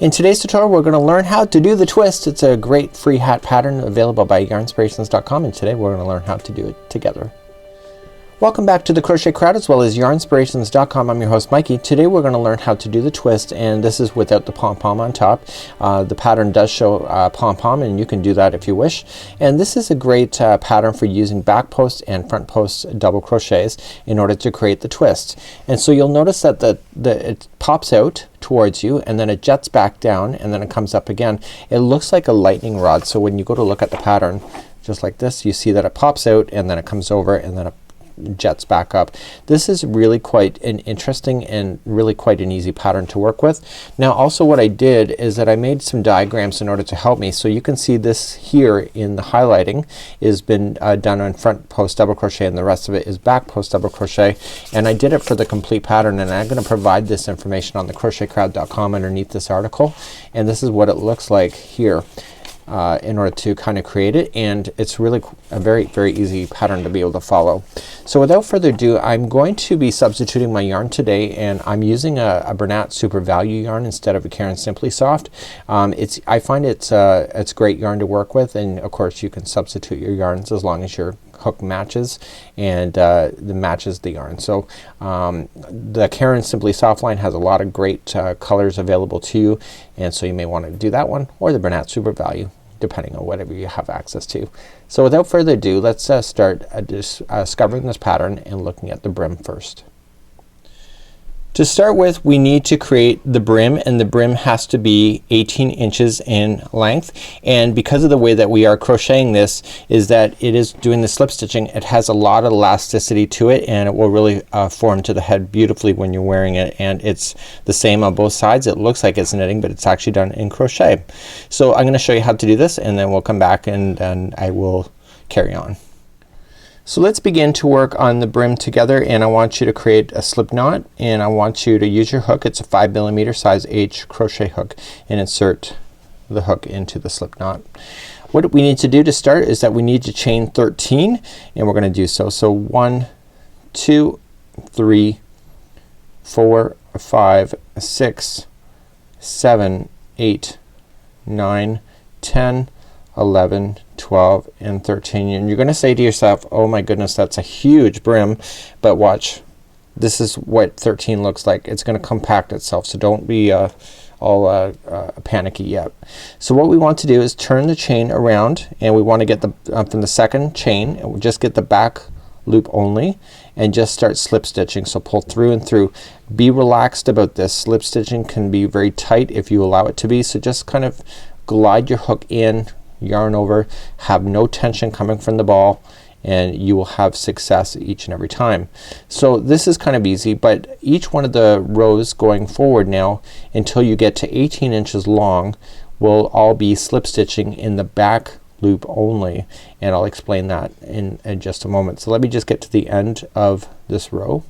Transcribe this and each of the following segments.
In today's tutorial we're going to learn how to do the twist. It's a great free hat pattern available by yarnspirations.com, and today we're going to learn how to do it together. Welcome back to the Crochet Crowd as well as yarnspirations.com. I'm your host Mikey. Today we're going to learn how to do the twist, and this is without the pom-pom on top. The pattern does show pom-pom, and you can do that if you wish. And this is a great pattern for using back post and front post double crochets in order to create the twist. And so you'll notice that it pops out towards you and then it jets back down and then it comes up again. It looks like a lightning rod, so when you go to look at the pattern just like this, you see that it pops out and then it comes over and then it jets back up. This is really quite an interesting and really quite an easy pattern to work with. Now also what I did is that I made some diagrams in order to help me. So you can see this here in the highlighting is been done on front post double crochet, and the rest of it is back post double crochet, and I did it for the complete pattern, and I'm going to provide this information on the crochetcrowd.com underneath this article, and this is what it looks like here. In order to kind of create it, and it's really a very easy pattern to be able to follow. So without further ado, I'm going to be substituting my yarn today, and I'm using a Bernat Super Value yarn instead of a Caron Simply Soft. I find it's great yarn to work with, and of course you can substitute your yarns as long as your hook matches and matches the yarn. So the Caron Simply Soft line has a lot of great colors available to you, and so you may want to do that one or the Bernat Super Value, depending on whatever you have access to. So without further ado, let's start discovering this pattern and looking at the brim first. To start with, we need to create the brim, and the brim has to be 18 inches in length, and because of the way that we are crocheting this is that it is doing the slip stitching, it has a lot of elasticity to it, and it will really form to the head beautifully when you're wearing it, and it's the same on both sides. It looks like it's knitting, but it's actually done in crochet. So I'm gonna show you how to do this, and then we'll come back and I will carry on. So let's begin to work on the brim together, and I want you to create a slip knot, and I want you to use your hook. It's a 5mm size H crochet hook, and insert the hook into the slip knot. What we need to do to start is that we need to chain 13, and we're gonna do so. So 1, 2, 3, 4, 5, 6, 7, 8, 9, 10, 11, 12, and 13. And you're gonna say to yourself, oh my goodness, that's a huge brim, but watch, this is what 13 looks like. It's gonna compact itself, so don't be all panicky yet. So what we want to do is turn the chain around, and we want to get the from the second chain, and we'll just get the back loop only and just start slip stitching. So pull through and through. Be relaxed about this. Slip stitching can be very tight if you allow it to be, so just kind of glide your hook in, yarn over, have no tension coming from the ball, and you will have success each and every time. So this is kind of easy, but each one of the rows going forward now until you get to 18 inches long will all be slip stitching in the back loop only, and I'll explain that in just a moment. So let me just get to the end of this row.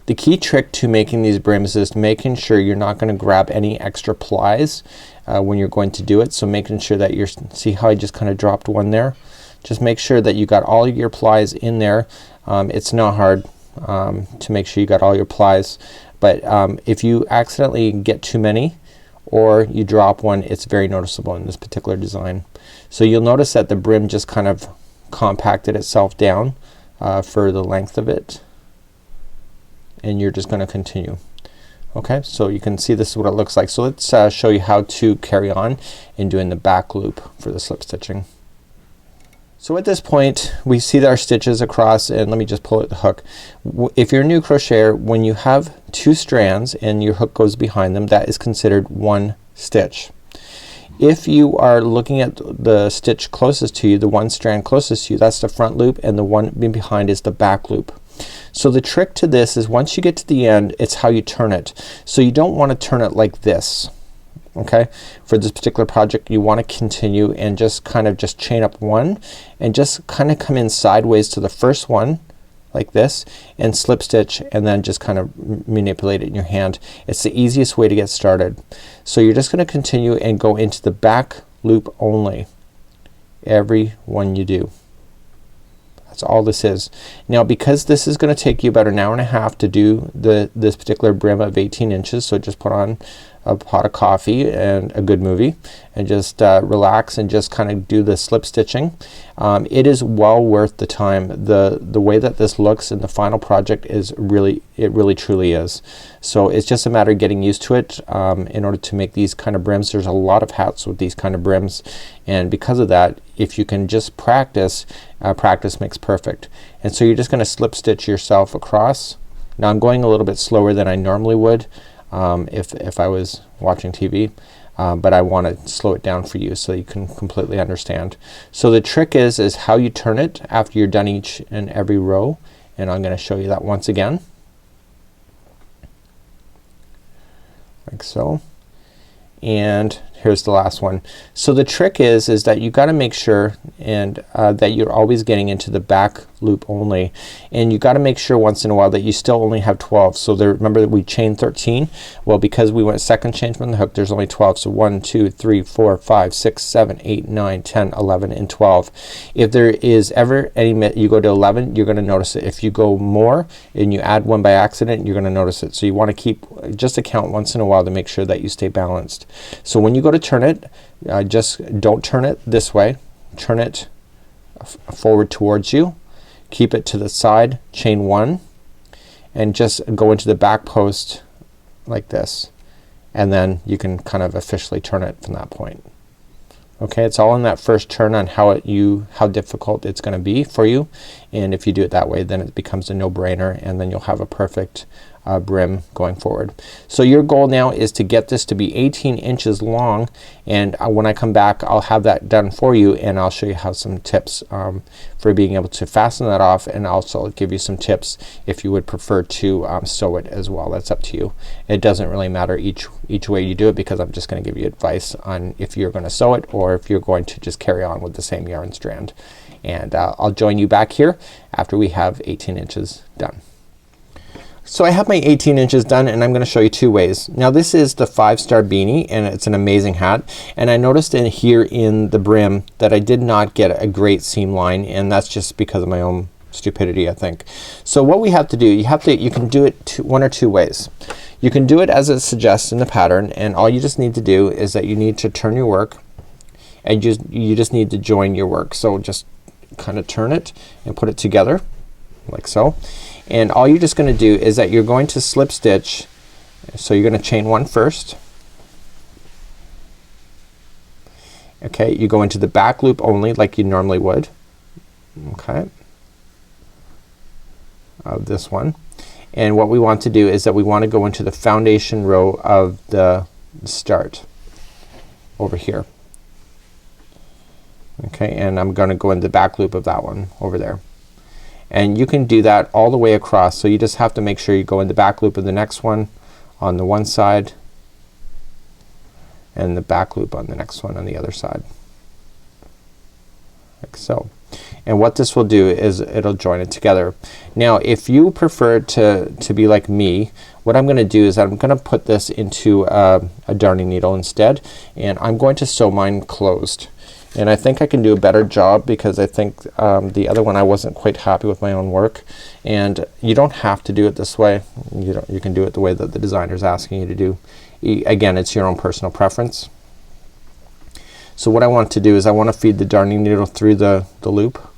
The key trick to making these brims is making sure you're not gonna grab any extra plies when you're going to do it. So making sure that you're, see how I just kind of dropped one there? Just make sure that you got all your plies in there. It's not hard to make sure you got all your plies, but if you accidentally get too many or you drop one, it's very noticeable in this particular design. So you'll notice that the brim just kind of compacted itself down for the length of it, and you're just gonna continue. Okay, so you can see this is what it looks like. So let's show you how to carry on in doing the back loop for the slip stitching. So at this point we see that our stitches across, and let me just pull out the hook. If you're a new crocheter, when you have two strands and your hook goes behind them, that is considered one stitch. If you are looking at the stitch closest to you, the one strand closest to you, that's the front loop, and the one behind is the back loop. So the trick to this is once you get to the end, it's how you turn it. So you don't want to turn it like this. Okay, for this particular project you want to continue and just kind of just chain up one and just kind of come in sideways to the first one like this and slip stitch, and then just kind of manipulate it in your hand. It's the easiest way to get started. So you're just gonna continue and go into the back loop only every one you do. That's all this is. Now because this is gonna take you about an hour and a half to do this particular brim of 18 inches, so just put on a pot of coffee and a good movie and just relax and just kind of do the slip stitching. It is well worth the time. The way that this looks in the final project is really, it really truly is. So it's just a matter of getting used to it in order to make these kind of brims. There's a lot of hats with these kind of brims, and because of that, if you can just practice, practice makes perfect. And so you're just gonna slip stitch yourself across. Now I'm going a little bit slower than I normally would if I was watching TV, but I want to slow it down for you so you can completely understand. So the trick is how you turn it after you're done each and every row, and I'm gonna show you that once again, like so. And here's the last one. So the trick is that you gotta make sure and that you're always getting into the back loop only, and you gotta make sure once in a while that you still only have 12. So there, remember that we chained 13? Well, because we went second chain from the hook, there's only 12. So 1 2 3 4 5 6 7 8 9 10 11 and 12. If there is ever any you go to 11, you're gonna notice it. If you go more and you add one by accident, you're gonna notice it. So you wanna keep just a count once in a while to make sure that you stay balanced. So when you go to turn it, just don't turn it this way, turn it forward towards you, keep it to the side, chain 1, and just go into the back post like this, and then you can kind of officially turn it from that point. Okay, it's all in that first turn on how difficult it's gonna be for you, and if you do it that way, then it becomes a no-brainer, and then you'll have a perfect brim going forward. So your goal now is to get this to be 18 inches long, and when I come back I'll have that done for you, and I'll show you how some tips for being able to fasten that off, and also give you some tips if you would prefer to sew it as well. That's up to you. It doesn't really matter each way you do it, because I'm just gonna give you advice on if you're gonna sew it or if you're going to just carry on with the same yarn strand. And I'll join you back here after we have 18 inches done. So I have my 18 inches done, and I'm gonna show you two ways. Now this is the 5-star beanie, and it's an amazing hat, and I noticed in here in the brim that I did not get a great seam line, and that's just because of my own stupidity, I think. So what we have to do, you can do it one or two ways. You can do it as it suggests in the pattern, and all you just need to do is that you need to turn your work, and you just need to join your work. So just kind of turn it and put it together like so. And all you're just gonna do is that you're going to slip stitch. So you're gonna chain 1 first. Okay, you go into the back loop only like you normally would. Okay, of this one. And what we want to do is that we want to go into the foundation row of the start over here. Okay, and I'm gonna go in the back loop of that one over there. And you can do that all the way across, so you just have to make sure you go in the back loop of the next one on the one side, and the back loop on the next one on the other side, like so. And what this will do is it'll join it together. Now if you prefer to be like me, what I'm gonna do is I'm gonna put this into a darning needle instead, and I'm going to sew mine closed. And I think I can do a better job, because I think the other one I wasn't quite happy with my own work. And you don't have to do it this way. You can do it the way that the designer is asking you to do. Again, it's your own personal preference. So what I want to do is I want to feed the darning needle through the loop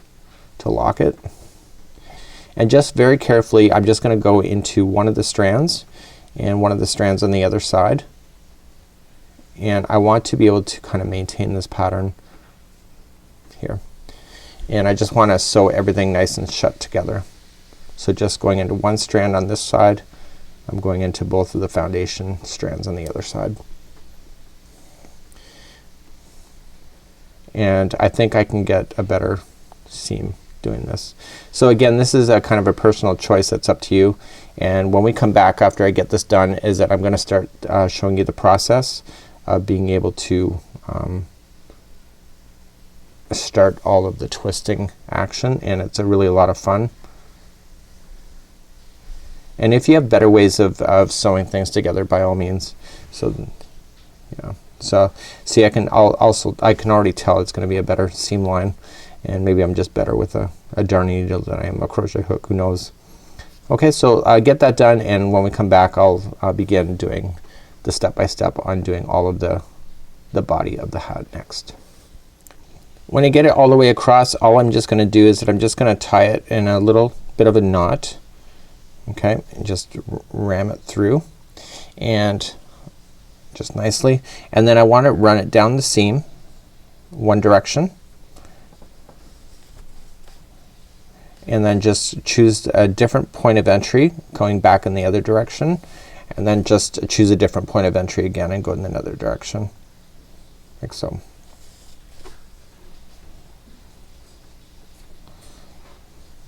to lock it. And just very carefully, I'm just gonna go into one of the strands and one of the strands on the other side. And I want to be able to kind of maintain this pattern here, and I just want to sew everything nice and shut together. So just going into one strand on this side, I'm going into both of the foundation strands on the other side, and I think I can get a better seam doing this. So again, this is a kind of a personal choice that's up to you, and when we come back after I get this done is that I'm gonna start showing you the process of being able to start all of the twisting action, and it's really a lot of fun. And if you have better ways of sewing things together, by all means. So so see, I can already tell it's gonna be a better seam line, and maybe I'm just better with a darning needle than I am a crochet hook, who knows. Okay, so get that done, and when we come back I'll begin doing the step-by-step on doing all of the body of the hat next. When I get it all the way across, all I'm just gonna do is that I'm just gonna tie it in a little bit of a knot, okay, and just ram it through and just nicely, and then I want to run it down the seam one direction, and then just choose a different point of entry going back in the other direction, and then just choose a different point of entry again and go in another direction like so.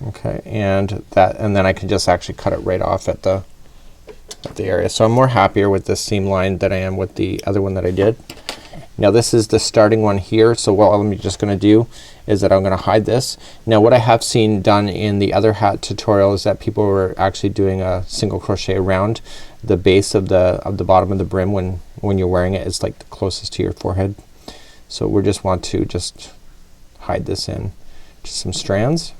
Okay, and then I can just actually cut it right off at the area. So I'm more happier with this seam line than I am with the other one that I did. Now this is the starting one here, so what I'm just gonna do is that I'm gonna hide this. Now what I have seen done in the other hat tutorial is that people were actually doing a single crochet around the base of the bottom of the brim when you're wearing it. It's like the closest to your forehead. So we just want to just hide this in just some strands.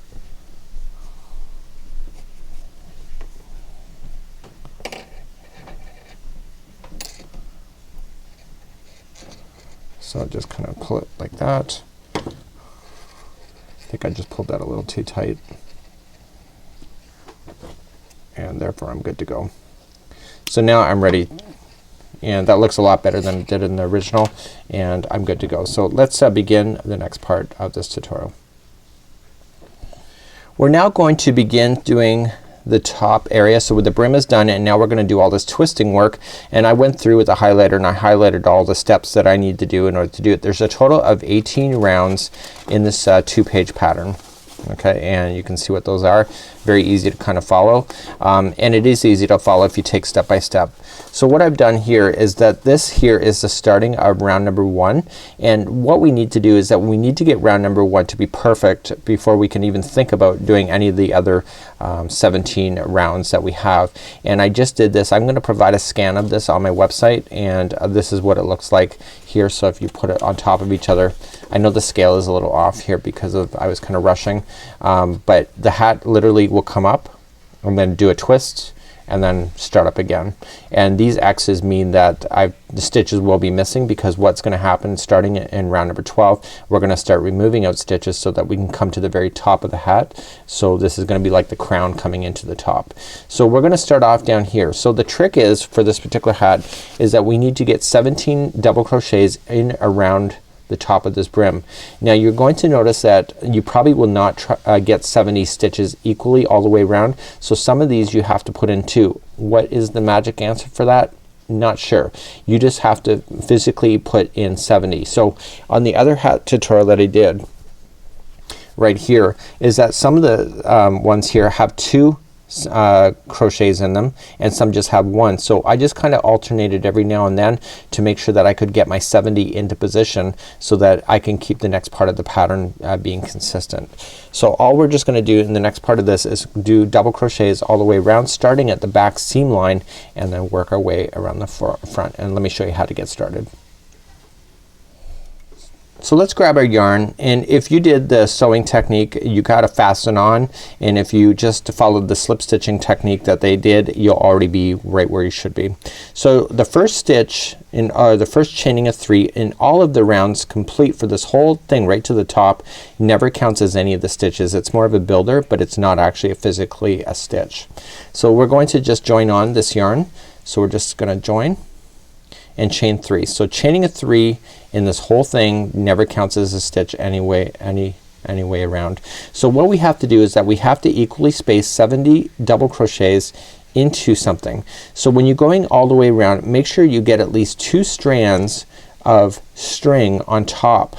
So just kind of pull it like that. I think I just pulled that a little too tight, and therefore I'm good to go. So now I'm ready, and that looks a lot better than it did in the original, and I'm good to go. So let's begin the next part of this tutorial. We're now going to begin doing the top area. So the brim is done, and now we're gonna do all this twisting work, and I went through with a highlighter and I highlighted all the steps that I need to do in order to do it. There's a total of 18 rounds in this 2-page pattern. Okay, and you can see what those are. Very easy to kind of follow, and it is easy to follow if you take step by step. So what I've done here is that this here is the starting of round number 1, and what we need to do is that we need to get round number 1 to be perfect before we can even think about doing any of the other 17 rounds that we have. And I just did this. I'm gonna provide a scan of this on my website, and this is what it looks like here. So if you put it on top of each other, I know the scale is a little off here because I was kind of rushing, but the hat literally will come up and then do a twist and then start up again. And these X's mean that the stitches will be missing, because what's gonna happen starting in round number 12, we're gonna start removing out stitches so that we can come to the very top of the hat. So this is gonna be like the crown coming into the top. So we're gonna start off down here. So the trick is, for this particular hat, is that we need to get 17 double crochets in around the top of this brim. Now you're going to notice that you probably will not get 70 stitches equally all the way around, so some of these you have to put in 2. What is the magic answer for that? Not sure. You just have to physically put in 70. So on the other hat tutorial that I did right here is that some of the ones here have 2 crochets in them, and some just have 1. So I just kind of alternated every now and then to make sure that I could get my 70 into position so that I can keep the next part of the pattern being consistent. So all we're just gonna do in the next part of this is do double crochets all the way around, starting at the back seam line, and then work our way around the front. And let me show you how to get started. So let's grab our yarn, and if you did the sewing technique, you gotta fasten on, and if you just followed the slip stitching technique that they did, you'll already be right where you should be. So the first stitch in the first chaining of 3 in all of the rounds complete for this whole thing right to the top never counts as any of the stitches. It's more of a builder, but it's not actually physically a stitch. So we're going to just join on this yarn. So we're just gonna join and chain 3. So chaining a 3 in this whole thing never counts as a stitch any way around. So what we have to do is that we have to equally space 70 double crochets into something. So when you're going all the way around, make sure you get at least 2 strands of string on top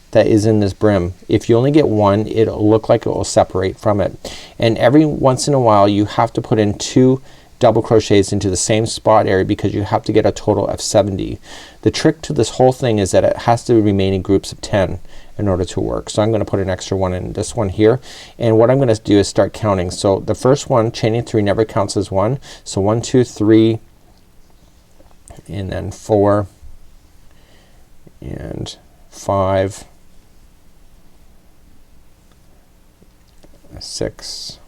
that is in this brim. If you only get 1, it'll look like it will separate from it. And every once in a while you have to put in 2 double crochets into the same spot area, because you have to get a total of 70. The trick to this whole thing is that it has to remain in groups of 10 in order to work. So I'm gonna put an extra one in this one here, and what I'm gonna do is start counting. So the first one, chaining 3, never counts as 1. So 1, 2, 3, and then 4 and 5 6.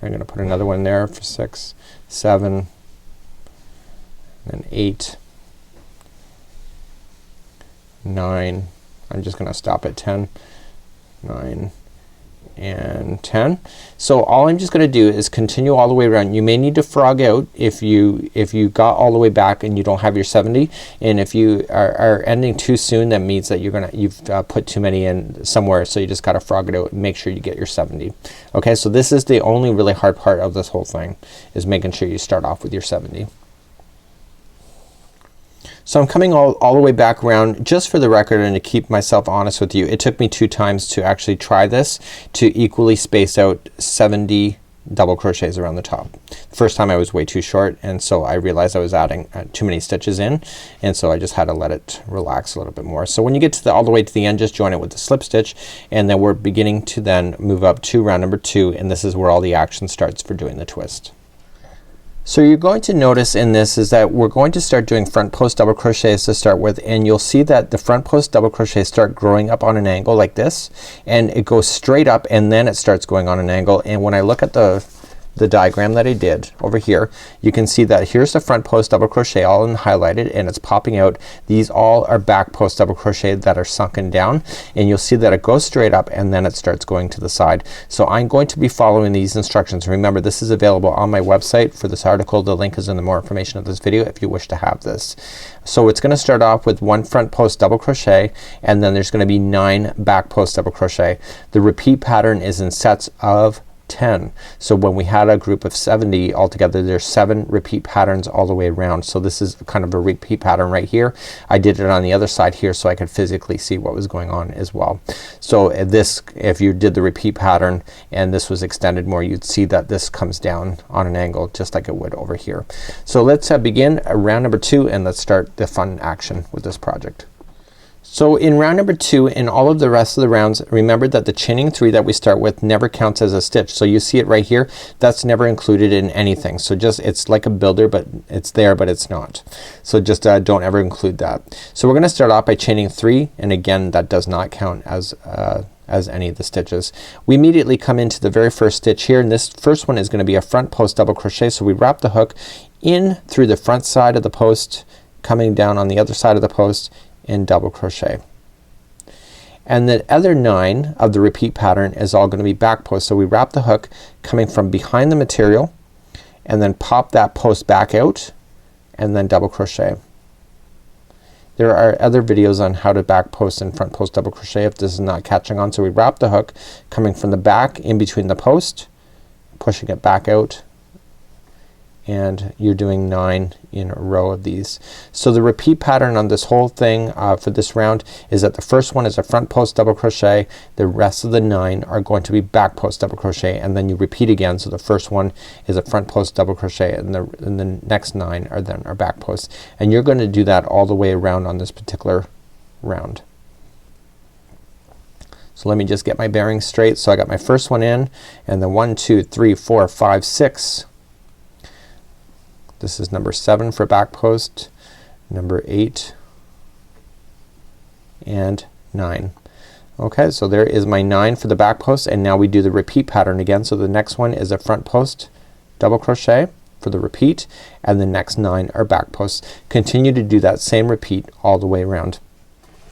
I'm gonna put another one there for 6, 7, and 8, 9. I'm just gonna stop at 10, 9, and 10. So all I'm just gonna do is continue all the way around. You may need to frog out if you got all the way back and you don't have your 70, and if you are ending too soon, that means that you've put too many in somewhere, so you just gotta frog it out and make sure you get your 70. Okay, so this is the only really hard part of this whole thing, is making sure you start off with your 70. So I'm coming all the way back around. Just for the record and to keep myself honest with you, it took me 2 times to actually try this to equally space out 70 double crochets around the top. The first time I was way too short, and so I realized I was adding too many stitches in, and so I just had to let it relax a little bit more. So when you get to all the way to the end, just join it with the slip stitch, and then we're beginning to then move up to round number 2, and this is where all the action starts for doing the twist. So you're going to notice in this is that we're going to start doing front post double crochets to start with, and you'll see that the front post double crochets start growing up on an angle like this, and it goes straight up and then it starts going on an angle. And when I look at the diagram that I did over here, you can see that here's the front post double crochet all in highlighted, and it's popping out. These all are back post double crochet that are sunken down, and you'll see that it goes straight up and then it starts going to the side. So I'm going to be following these instructions. Remember, this is available on my website for this article. The link is in the more information of this video if you wish to have this. So it's gonna start off with 1 front post double crochet, and then there's gonna be 9 back post double crochet. The repeat pattern is in sets of 10. So when we had a group of 70 altogether, there's 7 repeat patterns all the way around. So this is kind of a repeat pattern right here. I did it on the other side here so I could physically see what was going on as well. So this, if you did the repeat pattern and this was extended more, you'd see that this comes down on an angle just like it would over here. So let's begin round number 2, and let's start the fun action with this project. So in round number 2 and all of the rest of the rounds, remember that the chaining 3 that we start with never counts as a stitch. So you see it right here, that's never included in anything. So just, it's like a builder, but it's there but it's not. So just don't ever include that. So we're gonna start off by chaining 3, and again that does not count as any of the stitches. We immediately come into the very first stitch here, and this first one is gonna be a front post double crochet. So we wrap the hook in through the front side of the post, coming down on the other side of the post, and double crochet. And the other 9 of the repeat pattern is all gonna be back post. So we wrap the hook coming from behind the material, and then pop that post back out, and then double crochet. There are other videos on how to back post and front post double crochet if this is not catching on. So we wrap the hook coming from the back in between the post, pushing it back out, and you're doing 9 in a row of these. So the repeat pattern on this whole thing for this round is that the first one is a front post double crochet, the rest of the 9 are going to be back post double crochet, and then you repeat again. So the first one is a front post double crochet, and the next 9 are then are back posts, and you're going to do that all the way around on this particular round. So let me just get my bearings straight. So I got my first one in, and then 1 2 3 4 5 6. This is number 7 for back post, number 8, and 9. Okay, so there is my 9 for the back post, and now we do the repeat pattern again. So the next one is a front post double crochet for the repeat, and the next 9 are back posts. Continue to do that same repeat all the way around.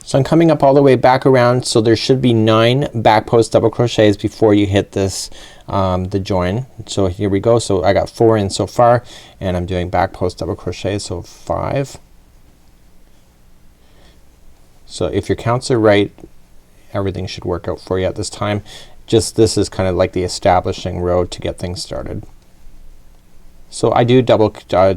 So I'm coming up all the way back around, so there should be 9 back post double crochets before you hit this the join. So here we go. So I got 4 in so far, and I'm doing back post double crochet, so 5. So if your counts are right, everything should work out for you at this time. Just this is kind of like the establishing row to get things started. So I do double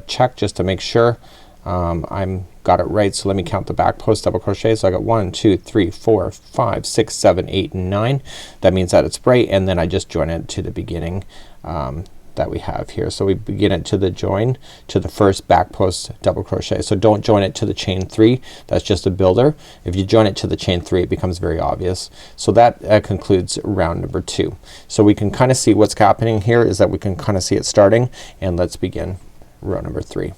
check just to make sure I'm got it right. So let me count the back post double crochet. So I got 1 2 3 4 5 6 7 8 and 9. That means that it's right, and then I just join it to the beginning that we have here. So we begin it to the join to the first back post double crochet. So don't join it to the chain 3. That's just a builder. If you join it to the chain 3, it becomes very obvious. So that concludes round number 2. So we can kind of see what's happening here is that we can kind of see it starting, and let's begin row number 3.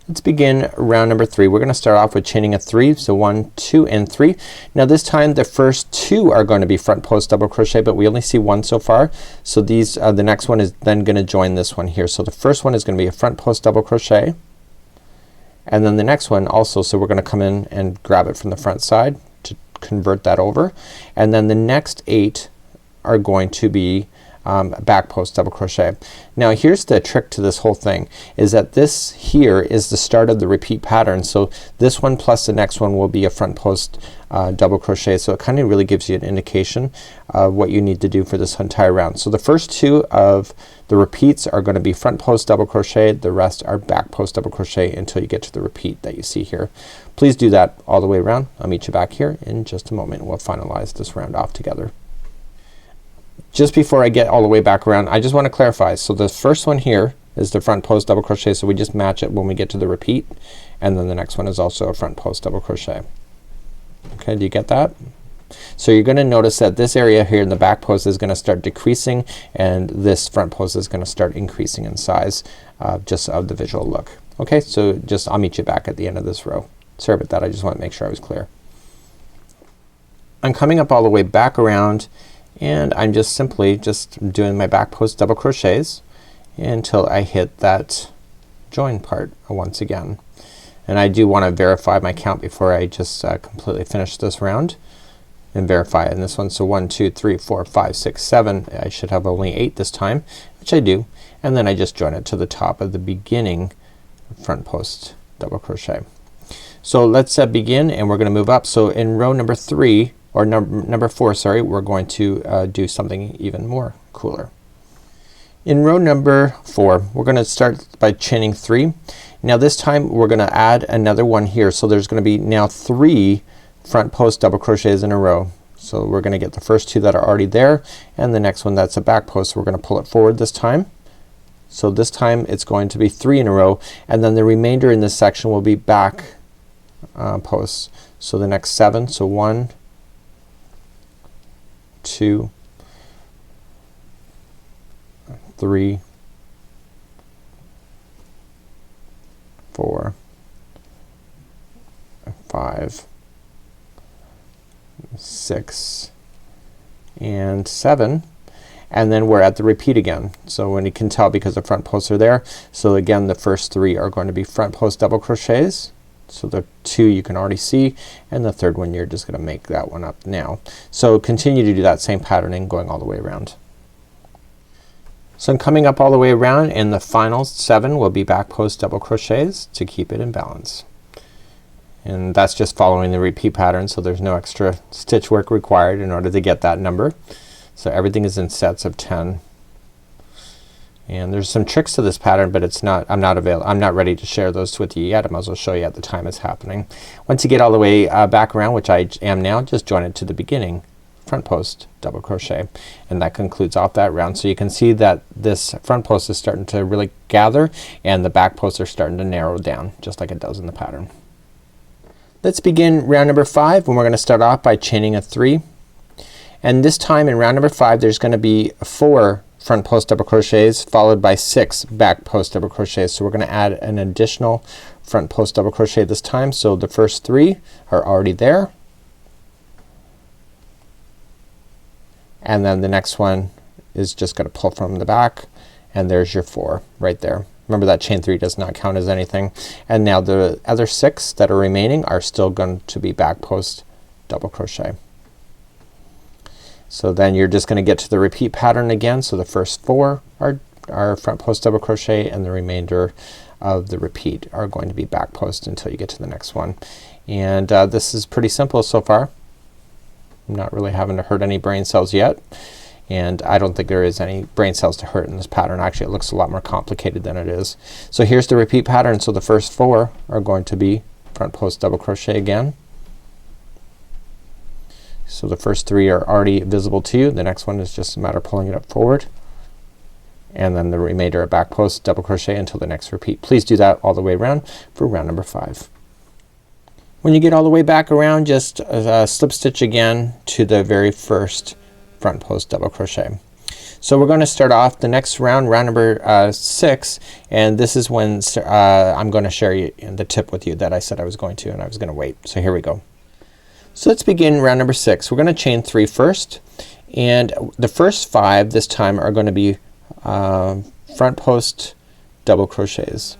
Let's begin round number 3. We're going to start off with chaining a 3. So 1, 2, and 3. Now this time the first 2 are going to be front post double crochet, but we only see 1 so far. So these the next one is then going to join this one here. So the first one is going to be a front post double crochet, and then the next one also, so we're going to come in and grab it from the front side to convert that over, and then the next 8 are going to be back post double crochet. Now here's the trick to this whole thing, is that this here is the start of the repeat pattern. So this one plus the next one will be a front post double crochet. So it kind of really gives you an indication of what you need to do for this entire round. So the first 2 of the repeats are going to be front post double crochet. The rest are back post double crochet until you get to the repeat that you see here. Please do that all the way around. I'll meet you back here in just a moment. We'll finalize this round off together. Just before I get all the way back around, I just want to clarify. So the first one here is the front post double crochet, so we just match it when we get to the repeat, and then the next one is also a front post double crochet. Okay, do you get that? So you're going to notice that this area here in the back post is going to start decreasing, and this front post is going to start increasing in size, just of the visual look. Okay, so just I'll meet you back at the end of this row. Sorry about that, I just want to make sure I was clear. I'm coming up all the way back around, and I'm just simply doing my back post double crochets until I hit that join part once again. And I do want to verify my count before I just completely finish this round, and verify it in this one. So 1, 2, 3, 4, 5, 6, 7. I should have only 8 this time, which I do, and then I just join it to the top of the beginning front post double crochet. So let's begin, and we're going to move up. So in row number 3 or number 4, sorry, we're going to do something even more cooler. In row number 4 we're going to start by chaining 3. Now this time we're going to add another one here, so there's going to be now 3 front post double crochets in a row. So we're going to get the first 2 that are already there, and the next one that's a back post. We're going to pull it forward this time. So this time it's going to be 3 in a row, and then the remainder in this section will be back posts. So the next 7, so 1, 2, 3, 4, 5, 6, and 7, and then we're at the repeat again. So when you can tell, because the front posts are there, so again the first 3 are going to be front post double crochets. So the 2 you can already see, and the third one you're just going to make that one up now. So continue to do that same patterning going all the way around. So I'm coming up all the way around, and the final 7 will be back post double crochets to keep it in balance. And that's just following the repeat pattern, so there's no extra stitch work required in order to get that number. So everything is in sets of 10. And there's some tricks to this pattern, but it's not, I'm not ready to share those with you yet. I might as well show you at the time it's happening. Once you get all the way back around, which I am now, just join it to the beginning front post double crochet, and that concludes off that round. So you can see that this front post is starting to really gather, and the back posts are starting to narrow down just like it does in the pattern. Let's begin round number 5, and we're going to start off by chaining a 3. And this time in round number 5 there's going to be 4 front post double crochets followed by 6 back post double crochets. So we're going to add an additional front post double crochet this time. So the first 3 are already there, and then the next one is just going to pull from the back, and there's your 4 right there. Remember that chain 3 does not count as anything. And now the other 6 that are remaining are still going to be back post double crochet. So then you're just going to get to the repeat pattern again. So the first 4 are front post double crochet, and the remainder of the repeat are going to be back post until you get to the next one. And this is pretty simple so far. I'm not really having to hurt any brain cells yet, and I don't think there is any brain cells to hurt in this pattern. Actually, it looks a lot more complicated than it is. So here's the repeat pattern. So the first 4 are going to be front post double crochet again. So the first 3 are already visible to you. The next one is just a matter of pulling it up forward, and then the remainder are back post double crochet until the next repeat. Please do that all the way around for round number 5. When you get all the way back around, just slip stitch again to the very first front post double crochet. So we're going to start off the next round, round number 6, and this is when I'm going to share the tip with you that I said I was going to, and I was going to wait. So here we go. So let's begin round number 6. We're going to chain 3 first, and the first 5 this time are going to be front post double crochets.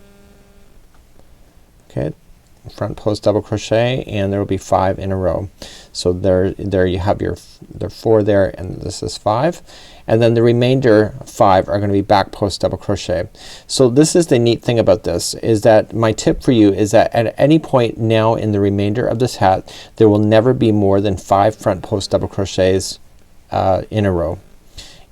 Okay, front post double crochet, and there will be 5 in a row. So there you have your 4 there, and this is 5, and then the remainder 5 are going to be back post double crochet. So this is the neat thing about this, is that my tip for you is that at any point now in the remainder of this hat there will never be more than 5 front post double crochets in a row.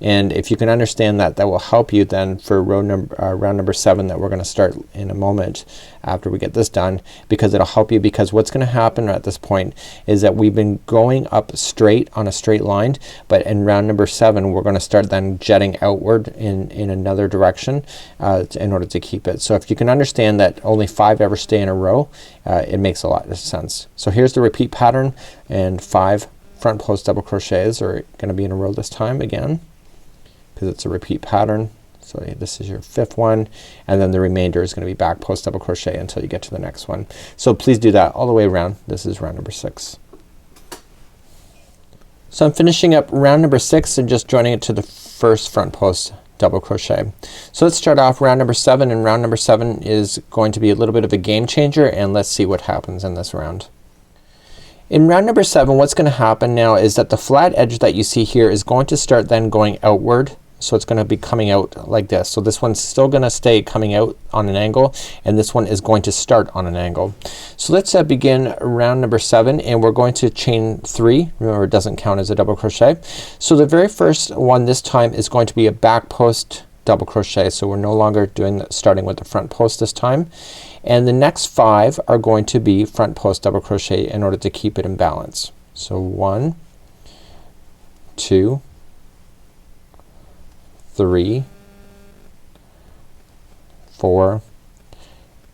And if you can understand that, that will help you then for round number 7 that we're going to start in a moment after we get this done, because it'll help you, because what's going to happen at this point is that we've been going up straight on a straight line, but in round number 7 we're going to start then jetting outward in another direction in order to keep it. So if you can understand that only 5 ever stay in a row, it makes a lot of sense. So here's the repeat pattern, and 5 front post double crochets are going to be in a row this time again, because it's a repeat pattern. So this is your 5th one, and then the remainder is going to be back post double crochet until you get to the next one. So please do that all the way around. This is round number 6. So I'm finishing up round number 6 and just joining it to the first front post double crochet. So let's start off round number 7, and round number 7 is going to be a little bit of a game changer, and let's see what happens in this round. In round number 7, what's going to happen now is that the flat edge that you see here is going to start then going outward. So it's going to be coming out like this. So this one's still going to stay coming out on an angle, and this one is going to start on an angle. So let's begin round number 7, and we're going to chain 3. Remember, it doesn't count as a double crochet. So the very first one this time is going to be a back post double crochet. So we're no longer starting with the front post this time. And the next 5 are going to be front post double crochet in order to keep it in balance. So 1, 2, 3, 4,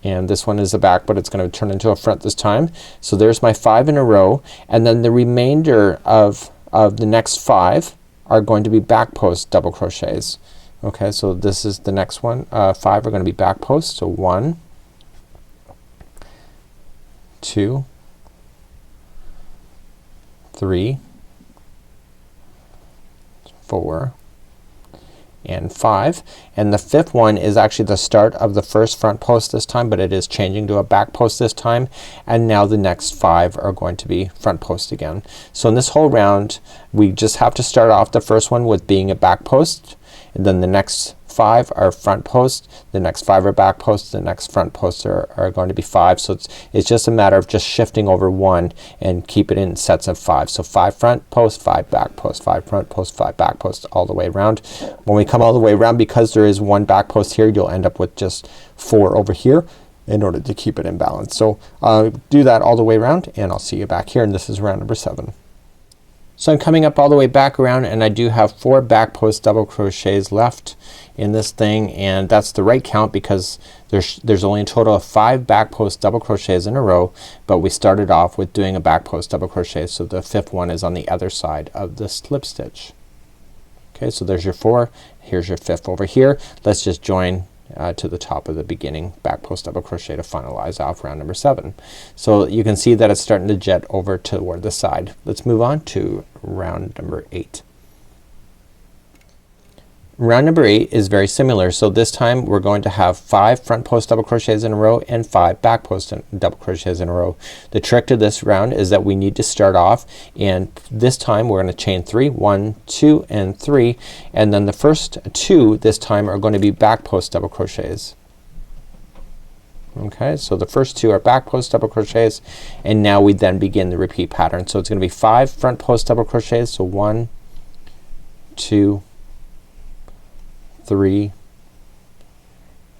and this one is a back, but it's going to turn into a front this time. So there's my 5 in a row, and then the remainder of the next 5 are going to be back post double crochets. Okay, so this is the next one. 5 are going to be back post. So 1, 2, 3, 4, and 5, and the 5th one is actually the start of the first front post this time, but it is changing to a back post this time, and now the next 5 are going to be front post again. So in this whole round we just have to start off the first one with being a back post, and then the next 5 are front post, the next 5 are back post, the next front posts are going to be 5. So it's just a matter of just shifting over one and keep it in sets of 5. So 5 front post, 5 back post, 5 front post, 5 back post, all the way around. When we come all the way around, because there is one back post here, you'll end up with just 4 over here in order to keep it in balance. So do that all the way around, and I'll see you back here, and this is round number 7. So I'm coming up all the way back around, and I do have 4 back post double crochets left in this thing, and that's the right count because there's only a total of 5 back post double crochets in a row, but we started off with doing a back post double crochet, so the 5th one is on the other side of the slip stitch. Okay, so there's your 4, here's your 5th over here. Let's just join to the top of the beginning back post double crochet to finalize off round number 7. So you can see that it's starting to jet over toward the side. Let's move on to round number 8. Round number 8 is very similar. So this time we're going to have 5 front post double crochets in a row and 5 back post double crochets in a row. The trick to this round is that we need to start off, and this time we're going to chain 3, 1, 2, and 3, and then the first 2 this time are going to be back post double crochets. Okay, so the first 2 are back post double crochets, and now we then begin the repeat pattern. So it's going to be 5 front post double crochets. So 1, 2, 3,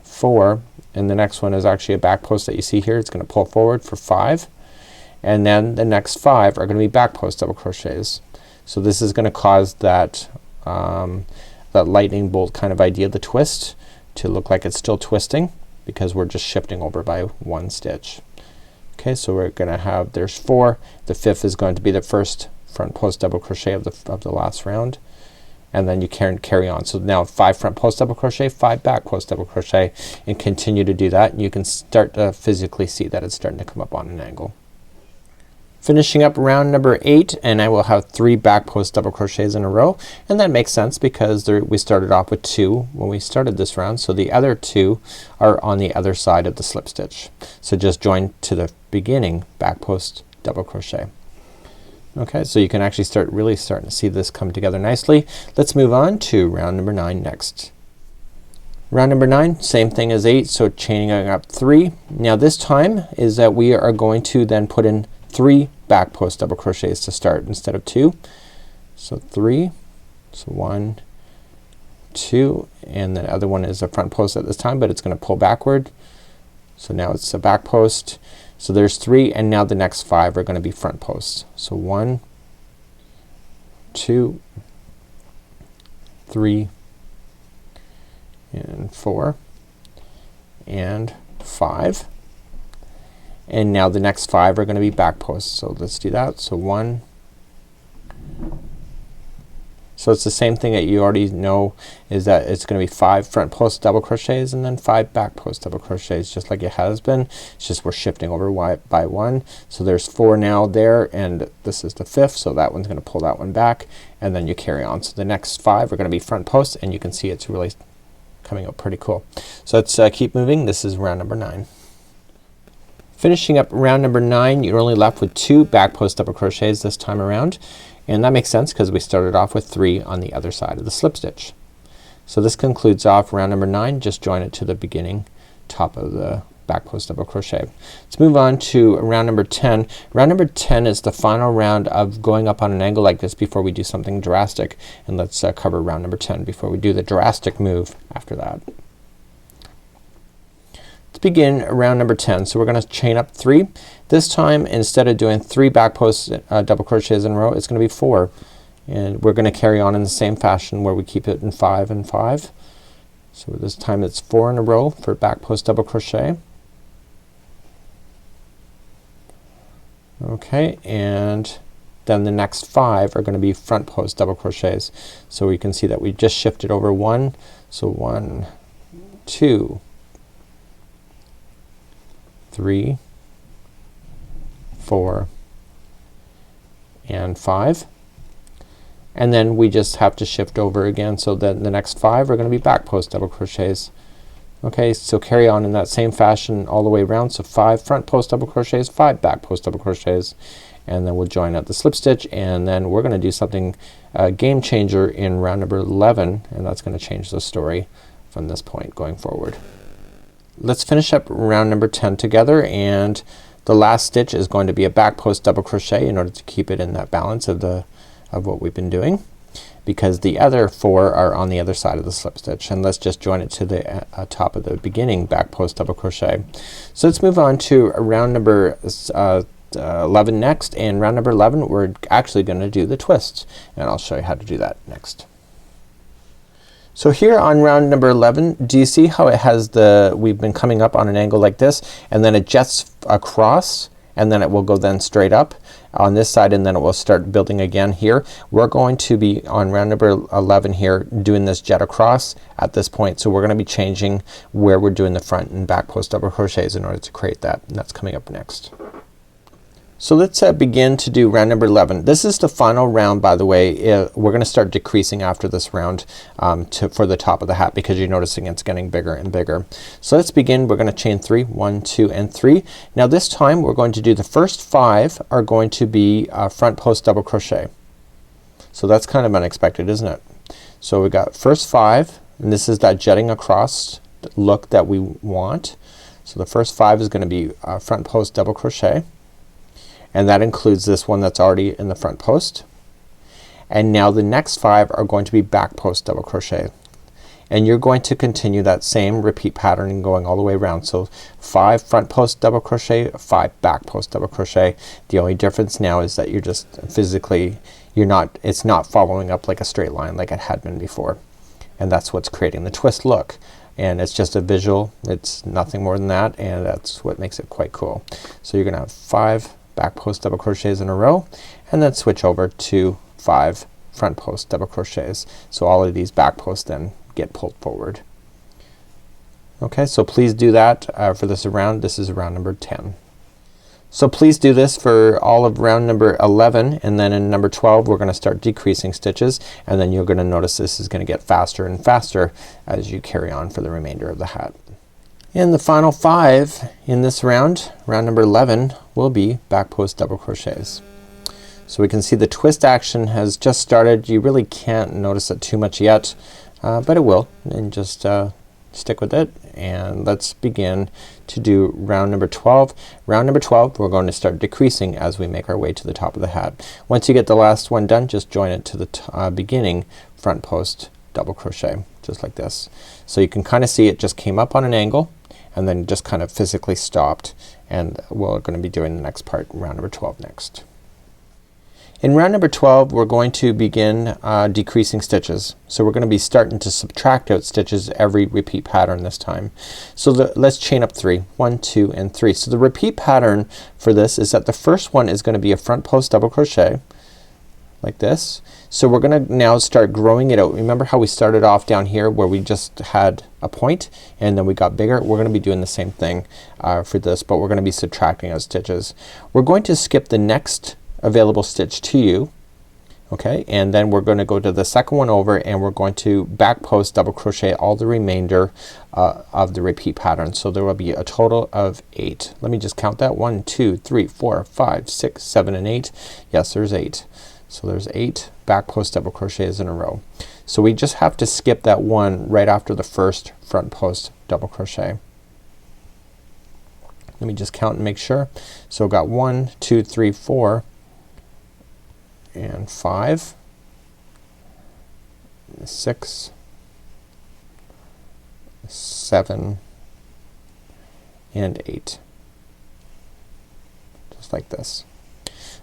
4, and the next one is actually a back post that you see here. It's going to pull forward for 5, and then the next 5 are going to be back post double crochets. So this is going to cause that that lightning bolt kind of idea, the twist, to look like it's still twisting because we're just shifting over by 1 stitch. Okay, so we're going to have, there's 4, the 5th is going to be the first front post double crochet of the last round, and then you carry on. So now 5 front post double crochet, 5 back post double crochet, and continue to do that. And you can start to physically see that it's starting to come up on an angle. Finishing up round number 8, and I will have 3 back post double crochets in a row, and that makes sense because we started off with 2 when we started this round, so the other 2 are on the other side of the slip stitch. So just join to the beginning back post double crochet. Okay, so you can actually starting to see this come together nicely. Let's move on to round number 9 next. Round number 9, same thing as 8, so chaining up 3. Now this time is that we are going to then put in 3 back post double crochets to start instead of 2. So 3, so 1, 2, and the other one is a front post at this time, but it's gonna pull backward. So now it's a back post. So there's 3, and now the next 5 are gonna be front posts. So 1, 2, 3, and 4, and 5. And now the next 5 are gonna be back posts. So let's do that. So 1. So it's the same thing that you already know, is that it's gonna be 5 front post double crochets and then 5 back post double crochets, just like it has been. It's just we're shifting over by 1. So there's 4 now there, and this is the 5th, so that one's gonna pull that one back, and then you carry on. So the next 5 are gonna be front posts, and you can see it's really coming up pretty cool. So let's keep moving. This is round number 9. Finishing up round number 9, you're only left with 2 back post double crochets this time around, and that makes sense because we started off with 3 on the other side of the slip stitch. So this concludes off round number 9. Just join it to the beginning top of the back post double crochet. Let's move on to round number 10. Round number 10 is the final round of going up on an angle like this before we do something drastic, and let's cover round number 10 before we do the drastic move after that. Let's begin round number 10. So we're gonna chain up 3. This time instead of doing 3 back post double crochets in a row, it's gonna be 4, and we're gonna carry on in the same fashion where we keep it in 5 and 5. So this time it's 4 in a row for back post double crochet. Okay, and then the next 5 are gonna be front post double crochets. So we can see that we just shifted over 1. So 1, 2, 3, 4, and 5, and then we just have to shift over again. So then the next 5 are gonna be back post double crochets. Okay, so carry on in that same fashion all the way around. So 5 front post double crochets, 5 back post double crochets, and then we'll join at the slip stitch, and then we're gonna do something game changer in round number 11, and that's gonna change the story from this point going forward. Let's finish up round number 10 together, and the last stitch is going to be a back post double crochet in order to keep it in that balance of what we've been doing, because the other 4 are on the other side of the slip stitch. And let's just join it to the top of the beginning back post double crochet. So let's move on to round number 11 next, and round number 11 we're actually gonna do the twist, and I'll show you how to do that next. So here on round number 11, do you see how it has we've been coming up on an angle like this, and then it jets across, and then it will go then straight up on this side, and then it will start building again here. We're going to be on round number 11 here doing this jet across at this point. So we're gonna be changing where we're doing the front and back post double crochets in order to create that, and that's coming up next. So let's begin to do round number 11. This is the final round, by the way. We're gonna start decreasing after this round for the top of the hat, because you're noticing it's getting bigger and bigger. So let's begin. We're gonna chain 3, 1, 2, and 3. Now this time we're going to do the first 5 are going to be front post double crochet. So that's kind of unexpected, isn't it? So we got first 5, and this is that jetting across look that we want. So the first 5 is gonna be front post double crochet, and that includes this one that's already in the front post. And now the next 5 are going to be back post double crochet, and you're going to continue that same repeat pattern going all the way around. So 5 front post double crochet, 5 back post double crochet. The only difference now is that you're just physically, it's not following up like a straight line like it had been before, and that's what's creating the twist look. And it's just a visual, it's nothing more than that, and that's what makes it quite cool. So you're gonna have 5 back post double crochets in a row, and then switch over to 5 front post double crochets. So all of these back posts then get pulled forward. Okay, so please do that for this round. This is round number 10. So please do this for all of round number 11, and then in number 12 we're gonna start decreasing stitches, and then you're gonna notice this is gonna get faster and faster as you carry on for the remainder of the hat. And the final 5 in this round, round number 11, will be back post double crochets. So we can see the twist action has just started. You really can't notice it too much yet, but it will, and just stick with it. And let's begin to do round number 12. Round number 12 we're going to start decreasing as we make our way to the top of the hat. Once you get the last one done, just join it to the beginning front post double crochet, just like this. So you can kind of see it just came up on an angle and then just kind of physically stopped, and we're going to be doing the next part, round number 12 next. In round number 12 we're going to begin decreasing stitches. So we're gonna be starting to subtract out stitches every repeat pattern this time. So let's chain up 3. 1, 2, and 3. So the repeat pattern for this is that the first one is gonna be a front post double crochet like this. So we're gonna now start growing it out. Remember how we started off down here where we just had a point and then we got bigger? We're gonna be doing the same thing for this, but we're gonna be subtracting out stitches. We're going to skip the next available stitch to you, okay, and then we're going to go to the second one over and we're going to back post double crochet all the remainder of the repeat pattern. So there will be a total of 8. Let me just count that. 1, 2, 3, 4, 5, 6, 7, and 8. Yes, there's 8. So there's 8 back post double crochets in a row. So we just have to skip that one right after the first front post double crochet. Let me just count and make sure. So got 1, 2, 3, 4, and 5, 6, 7, and 8. Just like this.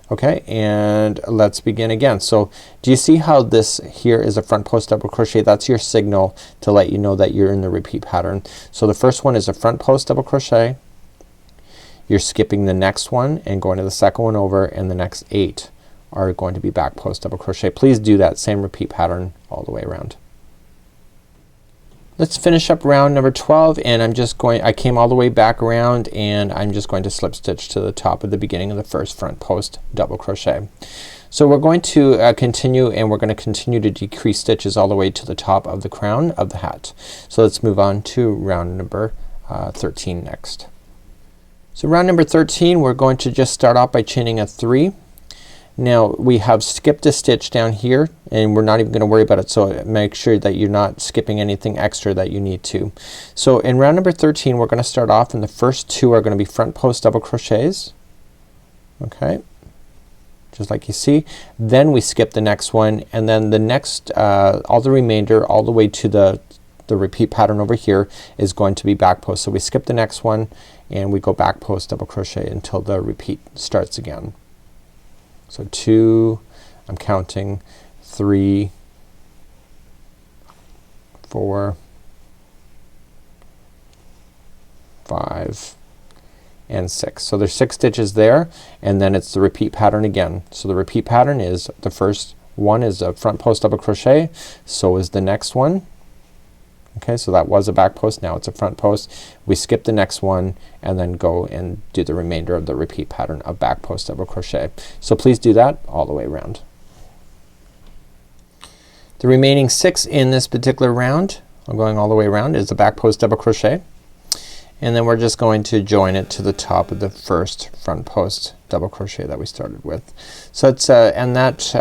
Okay, and let's begin again. So do you see how this here is a front post double crochet? That's your signal to let you know that you're in the repeat pattern. So the first one is a front post double crochet. You're skipping the next one and going to the second one over, and the next 8 are going to be back post double crochet. Please do that same repeat pattern all the way around. Let's finish up round number 12, and I came all the way back around, and I'm just going to slip stitch to the top of the beginning of the first front post double crochet. So we're going to continue, and we're going to continue to decrease stitches all the way to the top of the crown of the hat. So let's move on to round number 13 next. So round number 13 we're going to just start off by chaining a 3. Now we have skipped a stitch down here, and we're not even going to worry about it, so make sure that you're not skipping anything extra that you need to. So in round number 13 we're going to start off, and the first 2 are going to be front post double crochets, okay, just like you see. Then we skip the next one, and then the next all the remainder all the way to the repeat pattern over here is going to be back post. So we skip the next one and we go back post double crochet until the repeat starts again. So 2, I'm counting, 3, 4, 5, and 6. So there's 6 stitches there, and then it's the repeat pattern again. So the repeat pattern is the first one is a front post double crochet, so is the next one. Okay, so that was a back post, now it's a front post. We skip the next one and then go and do the remainder of the repeat pattern of back post double crochet. So please do that all the way around. The remaining 6 in this particular round, I'm going all the way around, is a back post double crochet, and then we're just going to join it to the top of the first front post double crochet that we started with. So let's end that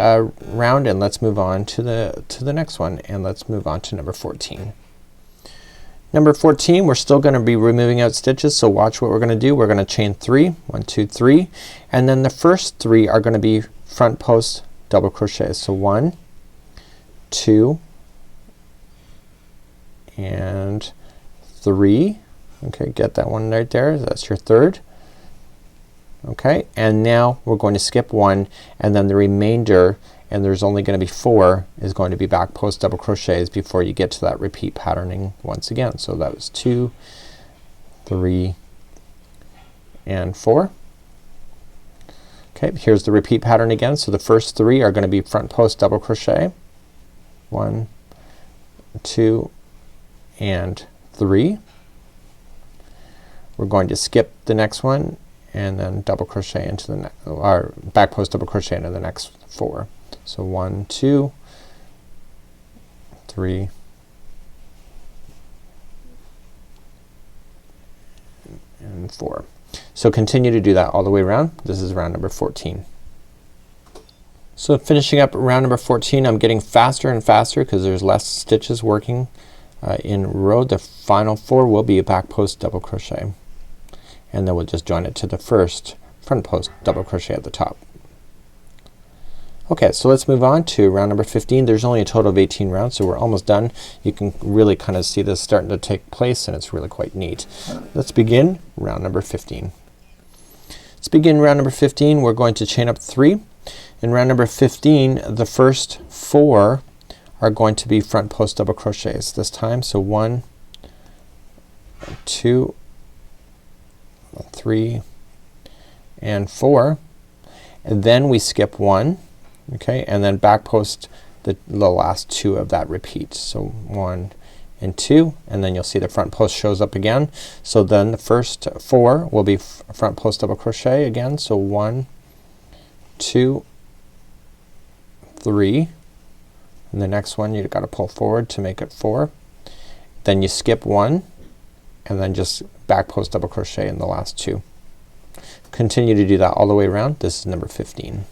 round, and let's move on to the next one, and let's move on to number 14. Number 14 we're still going to be removing out stitches, so watch what we're going to do. We're going to chain 3, 1, 2, 3, and then the first 3 are going to be front post double crochets. So 1, 2, and 3. Okay, get that one right there. That's your third. Okay, and now we're going to skip 1, and then the remainder, and there's only going to be 4, is going to be back post double crochets before you get to that repeat patterning once again. So that was 2, 3, and 4. Okay, here's the repeat pattern again. So the first 3 are going to be front post double crochet, 1, 2 and 3. We're going to skip the next one and then double crochet into the or back post double crochet into the next 4. So 1, 2, 3 and 4. So continue to do that all the way around. This is round number 14. So finishing up round number 14, I'm getting faster and faster because there's less stitches working in row. The final 4 will be a back post double crochet, and then we'll just join it to the first front post double crochet at the top. Okay, so let's move on to round number 15. There's only a total of 18 rounds, so we're almost done. You can really kind of see this starting to take place, and it's really quite neat. Let's begin round number 15. Let's begin round number 15. We're going to chain up 3. In round number 15, the first 4 are going to be front post double crochets this time. So 1, 2, 3 and 4, and then we skip 1, okay, and then back post the last 2 of that repeat. So 1 and 2, and then you'll see the front post shows up again. So then the first 4 will be front post double crochet again. So 1, 2, 3, and the next one you've got to pull forward to make it 4. Then you skip 1 and then just back post double crochet in the last 2. Continue to do that all the way around. This is number 15.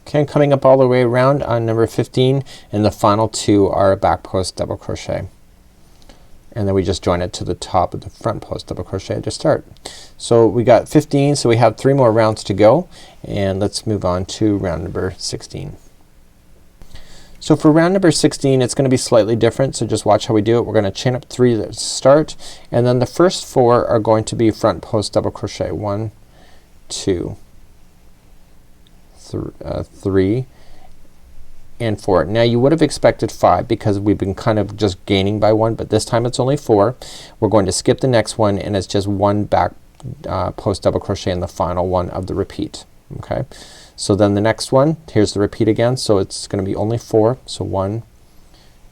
Okay, coming up all the way around on number 15, and the final 2 are a back post double crochet, and then we just join it to the top of the front post double crochet to start. So we got 15, so we have 3 more rounds to go, and let's move on to round number 16. So for round number 16, it's going to be slightly different, so just watch how we do it. We're going to chain up 3 to start, and then the first 4 are going to be front post double crochet. 1, 2, 3 and 4. Now you would have expected 5 because we've been kind of just gaining by 1, but this time it's only 4. We're going to skip the next one, and it's just 1 back post double crochet in the final one of the repeat. Okay, so then the next one, here's the repeat again, so it's going to be only 4. So 1,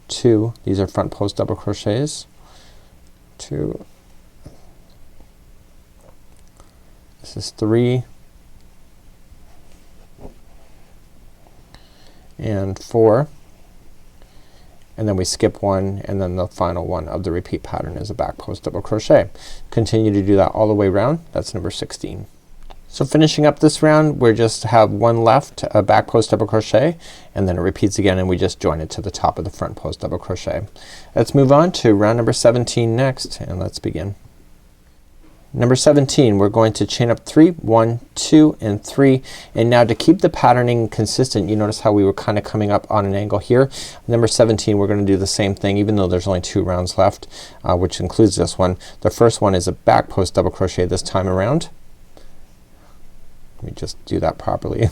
2, these are front post double crochets, 2, this is 3 and 4, and then we skip 1, and then the final one of the repeat pattern is a back post double crochet. Continue to do that all the way around. That's number 16. So finishing up this round, we just have 1 left, a back post double crochet, and then it repeats again, and we just join it to the top of the front post double crochet. Let's move on to round number 17 next, and let's begin. Number 17, we're going to chain up 3, 1, 2 and 3, and now to keep the patterning consistent, you notice how we were kind of coming up on an angle here. Number 17, we're going to do the same thing even though there's only 2 rounds left, which includes this one. The first one is a back post double crochet this time around. Let me just do that properly.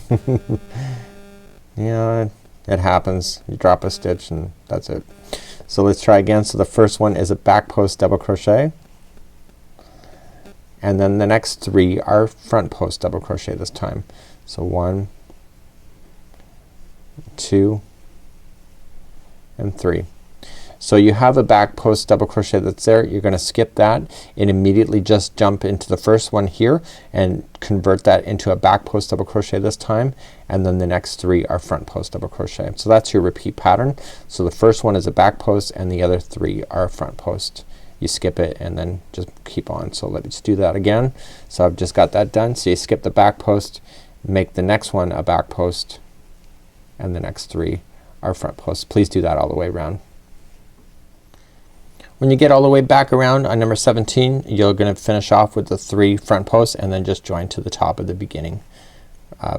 Yeah, it happens. You drop a stitch and that's it. So let's try again. So the first one is a back post double crochet, and then the next 3 are front post double crochet this time. So 1, 2 and 3. So you have a back post double crochet that's there. You're gonna skip that and immediately just jump into the first one here and convert that into a back post double crochet this time, and then the next 3 are front post double crochet. So that's your repeat pattern. So the first one is a back post and the other 3 are front post. You skip it and then just keep on. So let me just do that again. So I've just got that done. So you skip the back post, make the next one a back post, and the next 3 are front posts. Please do that all the way around. When you get all the way back around on number 17, you're gonna finish off with the 3 front posts and then just join to the top of the beginning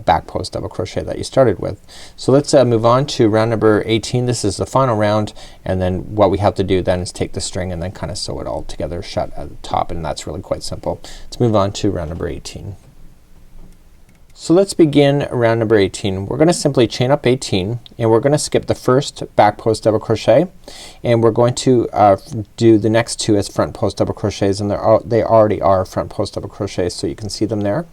back post double crochet that you started with. So let's move on to round number 18. This is the final round, and then what we have to do then is take the string and then kind of sew it all together shut at the top, and that's really quite simple. Let's move on to round number 18. So let's begin round number 18. We're gonna simply chain up 18, and we're gonna skip the first back post double crochet, and we're going to do the next 2 as front post double crochets, and they already are front post double crochets, so you can see them there.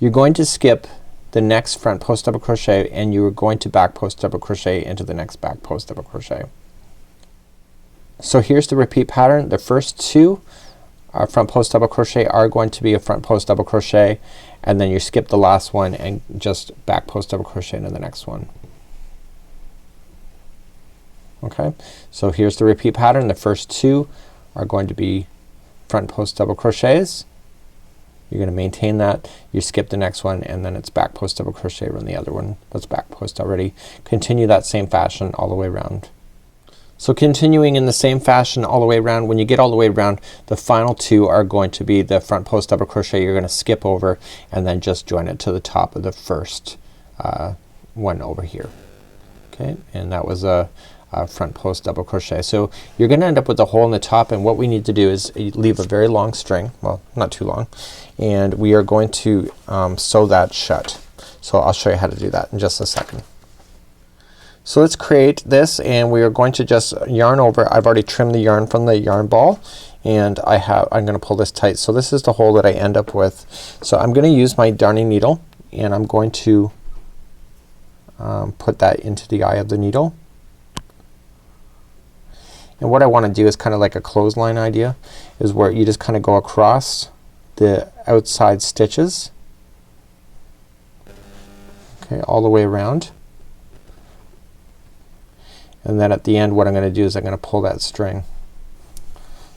you're going to skip the next front post double crochet and you're going to back post double crochet into the next back post double crochet. So here's the repeat pattern. The first two front post double crochet are going to be a front post double crochet, and then you skip the last one and just back post double crochet into the next one. Okay, so here's the repeat pattern. The first two are going to be front post double crochets. You're going to maintain that. You skip the next one and then it's back post double crochet around the other one that's back post already. Continue that same fashion all the way around. So continuing in the same fashion all the way around, when you get all the way around, the final two are going to be the front post double crochet you're going to skip over and then just join it to the top of the first one over here. Okay, and that was a front post double crochet. So you're gonna end up with a hole in the top, and what we need to do is leave a very long string, well not too long, and we are going to sew that shut. So I'll show you how to do that in just a second. So let's create this, and we are going to just yarn over. I've already trimmed the yarn from the yarn ball, and I'm gonna pull this tight. So this is the hole that I end up with. So I'm gonna use my darning needle, and I'm going to put that into the eye of the needle. And what I want to do is kind of like a clothesline idea, is where you just kind of go across the outside stitches, okay, all the way around. And then at the end what I'm gonna do is I'm gonna pull that string.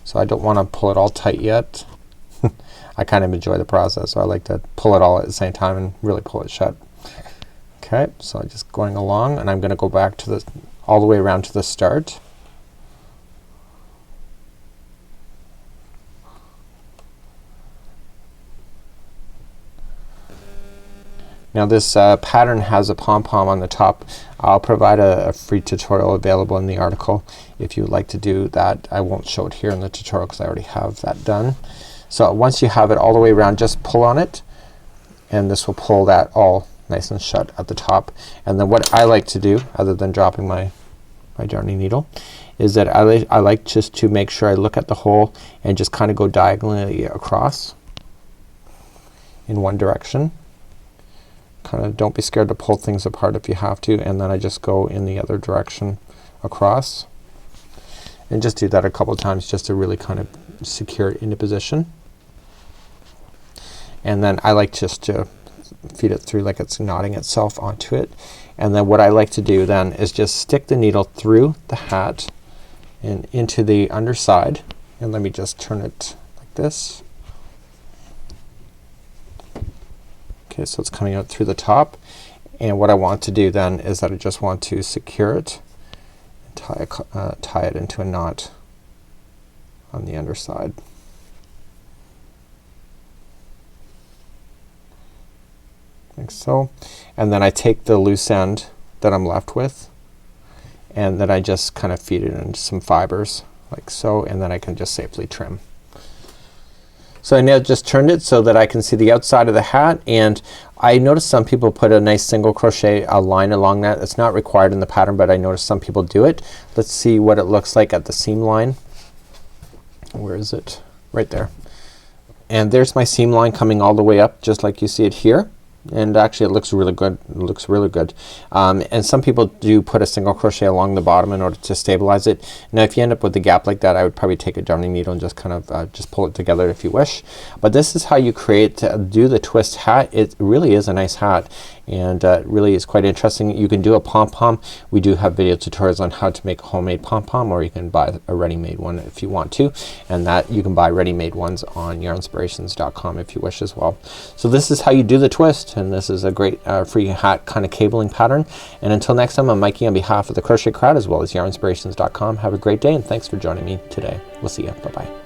So I don't want to pull it all tight yet. I kind of enjoy the process, so I like to pull it all at the same time and really pull it shut. Okay, so I'm just going along, and I'm gonna go back to all the way around to the start. Now this pattern has a pom-pom on the top. I'll provide a free tutorial available in the article if you would like to do that. I won't show it here in the tutorial because I already have that done. So once you have it all the way around, just pull on it, and this will pull that all nice and shut at the top. And then what I like to do, other than dropping my darning needle, is that I like just to make sure I look at the hole and just kind of go diagonally across in one direction. Kind of don't be scared to pull things apart if you have to, and then I just go in the other direction across, and just do that a couple times just to really kind of secure it into position. And then I like just to feed it through like it's knotting itself onto it. And then what I like to do then is just stick the needle through the hat and into the underside, and let me just turn it like this. Okay, so it's coming out through the top, and what I want to do then is that I just want to secure it and tie it into a knot on the underside. Like so. And then I take the loose end that I'm left with, and then I just kind of feed it into some fibers like so, and then I can just safely trim. So I now just turned it so that I can see the outside of the hat, and I noticed some people put a nice single crochet line along that. It's not required in the pattern, but I noticed some people do it. Let's see what it looks like at the seam line. Where is it? Right there. And there's my seam line coming all the way up just like you see it here. And actually it looks really good. It looks really good. And some people do put a single crochet along the bottom in order to stabilize it. Now if you end up with a gap like that, I would probably take a darning needle and just kind of just pull it together if you wish. But this is how you do the twist hat. It really is a nice hat, and it really is quite interesting. You can do a pom-pom. We do have video tutorials on how to make a homemade pom-pom, or you can buy a ready-made one if you want to, and that you can buy ready-made ones on yarnspirations.com if you wish as well. So this is how you do the twist, and this is a great free hat kind of cabling pattern. And until next time, I'm Mikey on behalf of the Crochet Crowd as well as yarnspirations.com. Have a great day, and thanks for joining me today. We'll see you. Bye bye.